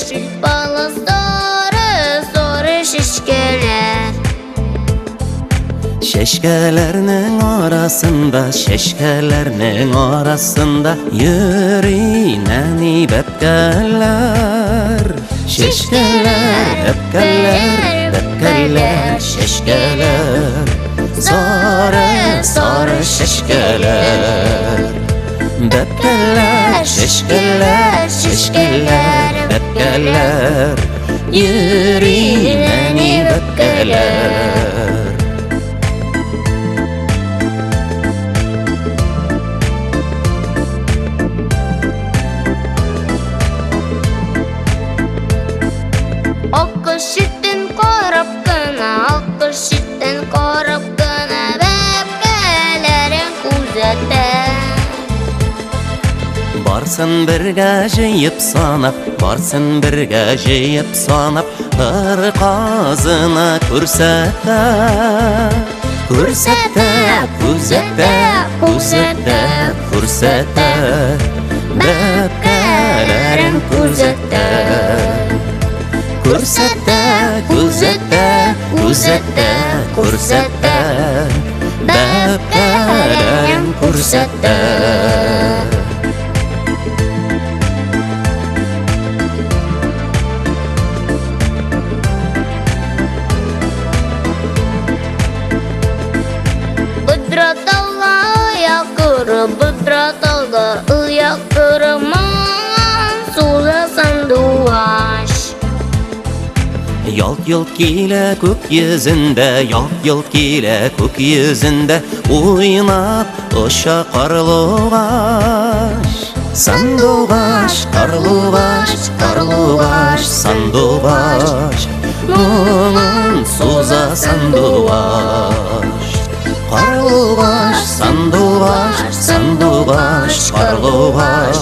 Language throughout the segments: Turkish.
yeşil balı sarı sarı şişkeler. Şeşkelerinin arasında, şeşkelerinin arasında yürüynen bepkeler. Şeşkeler, bepkeler, bepkeler, şeşkeler. Sarı, sarı şeşkeler. Bepkeler, şeşkeler, şeşkeler, bepkeler. Yürüynen bepkeler. Akışıtın korap gına, akışıtın korap gına bepkelerin kuzette. Barsın birge jeyip sanap, barsın birge jeyip sanap, ırkazına kürsette. Kürsette, kürsette, kürsette, kürsette, bepkelerin kürsette. Kürsette, kürsette, kürsette, kürsette, bepkelerin kürsette. Bıdra dalga yakırı, bıdra dalga yakırı man suza sanduaş. Yalt yalt ile gökyüzünde, yalt yalt ile gökyüzünde oynap uşa karlubaş. Sandubaş, karlubaş, karlubaş, sandubaş, mumun suza sandubaş. Karlubaş, sandubaş, sandubaş, karlubaş,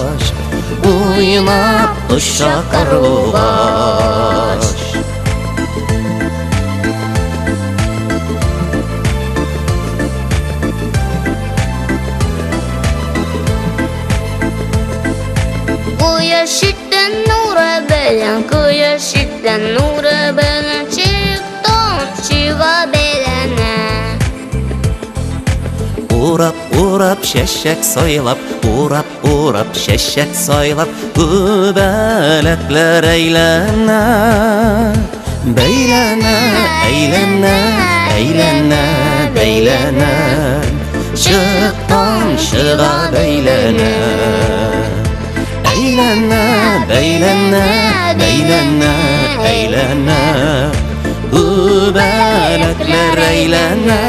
oynap uşa karlubaş. Güneşten nura belen, güneşten nura belen çıktım çığa belene. Urap urap şeşek soylap, urap urap şeşek soylap, göbelekler eylene. Beylene, eylene, eylene, beylene, şıktan şığa beylene. Eylene, beylene, beylene, eylene, göbelekler eylene.